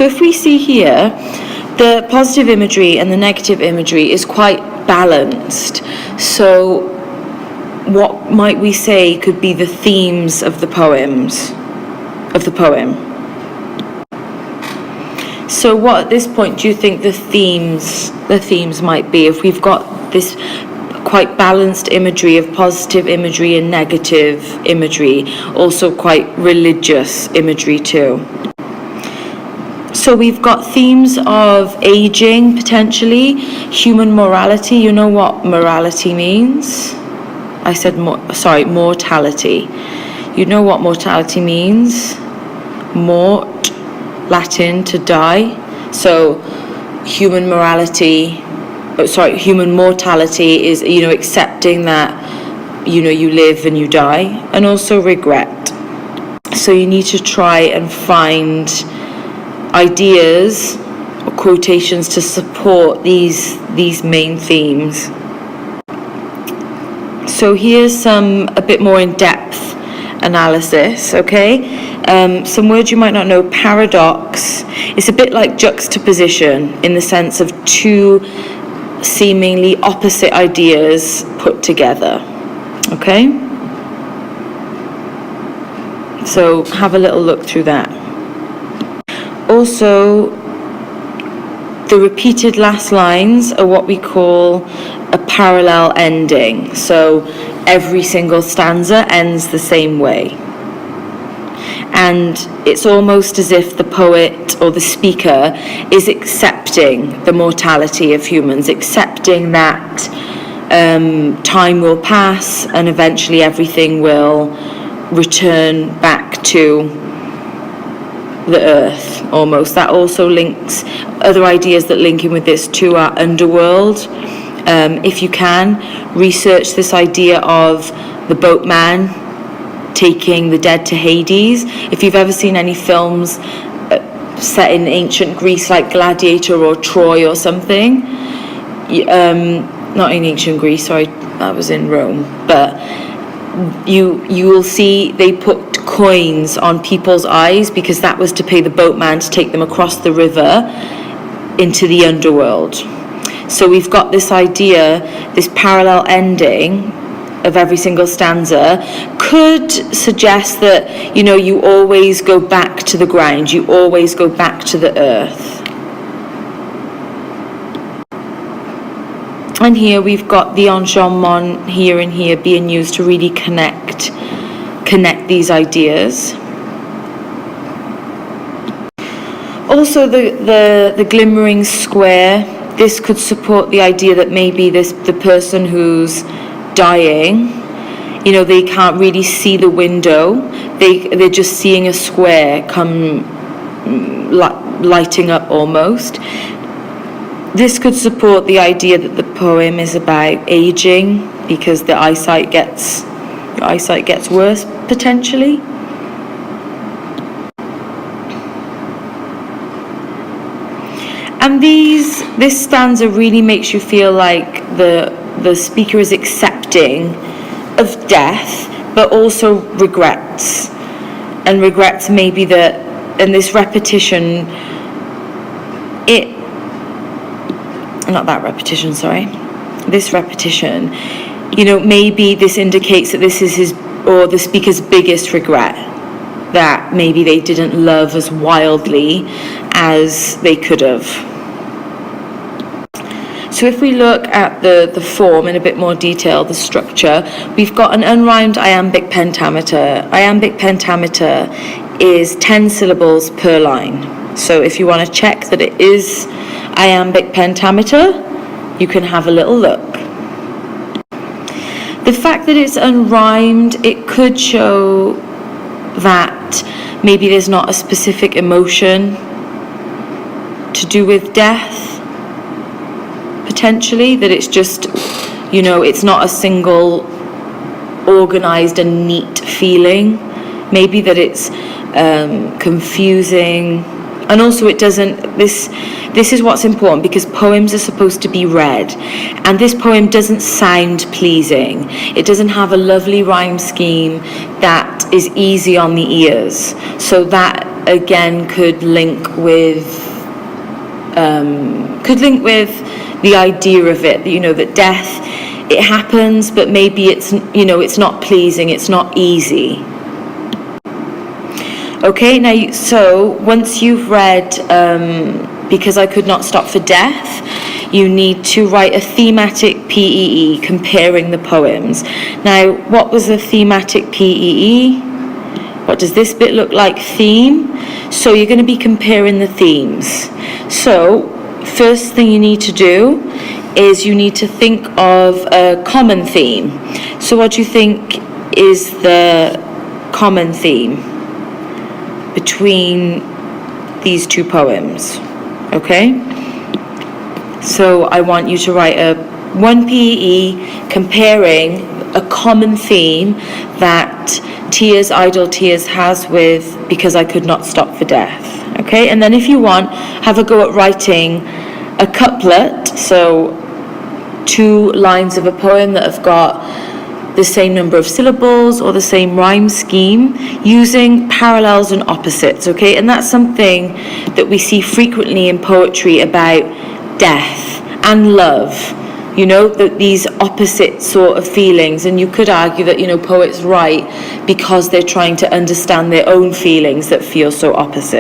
So if we see here, the positive imagery and the negative imagery is quite balanced. So what might we say could be the themes of the poem? So what at this point do you think the themes might be, if we've got this quite balanced imagery of positive imagery and negative imagery, also quite religious imagery too? So we've got themes of aging, potentially, human morality. You know what morality means? I said, mortality. You know what mortality means? Mort, Latin, to die. So human mortality is, accepting that, you live and you die. And also regret. So you need to try and find ideas or quotations to support these main themes. So here's a bit more in-depth analysis, okay? Some words you might not know. Paradox. It's a bit like juxtaposition in the sense of two seemingly opposite ideas put together, okay? So have a little look through that. Also, the repeated last lines are what we call a parallel ending. So every single stanza ends the same way. And it's almost as if the poet or the speaker is accepting the mortality of humans, accepting that time will pass and eventually everything will return back to the earth, almost. That also links other ideas that link in with this to our underworld. If you can, research this idea of the boatman taking the dead to Hades. If you've ever seen any films set in ancient Greece, like Gladiator or Troy or something, not in ancient Greece, sorry, that was in Rome, but you will see they put coins on people's eyes because that was to pay the boatman to take them across the river into the underworld. So we've got this idea, this parallel ending of every single stanza could suggest that, you always go back to the ground, you always go back to the earth. And here we've got the enjambment here and here being used to really connect these ideas. Also the glimmering square, this could support the idea that maybe the person who's dying, they can't really see the window, they're just seeing a square come lighting up almost. This could support the idea that the poem is about aging because your eyesight gets worse potentially. And this stanza really makes you feel like the speaker is accepting of death, but also regrets. And regrets maybe that, and this repetition, this repetition, maybe this indicates that this is his or the speaker's biggest regret, that maybe they didn't love as wildly as they could have. So if we look at the form in a bit more detail, the structure, we've got an unrhymed iambic pentameter. Iambic pentameter is 10 syllables per line. So if you want to check that it is iambic pentameter, you can have a little look. The fact that it's unrhymed, it could show that maybe there's not a specific emotion to do with death, potentially, that it's just, it's not a single organized and neat feeling. Maybe that it's confusing. And also it doesn't, this is what's important, because poems are supposed to be read, and this poem doesn't sound pleasing. It doesn't have a lovely rhyme scheme that is easy on the ears. So that again could link with the idea of it, that death, it happens, but maybe it's not pleasing, it's not easy. Okay, now, so once you've read Because I Could Not Stop for Death, you need to write a thematic PEE comparing the poems. Now, what was the thematic PEE? What does this bit look like? Theme. So you're going to be comparing the themes. So first thing you need to do is you need to think of a common theme. So what do you think is the common theme between these two poems? Okay? So I want you to write one PEE comparing a common theme that Idle Tears has with Because I Could Not Stop for Death. Okay? And then if you want, have a go at writing a couplet, so 2 lines of a poem that have got the same number of syllables or the same rhyme scheme, using parallels and opposites, okay? And that's something that we see frequently in poetry about death and love, that these opposite sort of feelings. And you could argue that, poets write because they're trying to understand their own feelings that feel so opposite.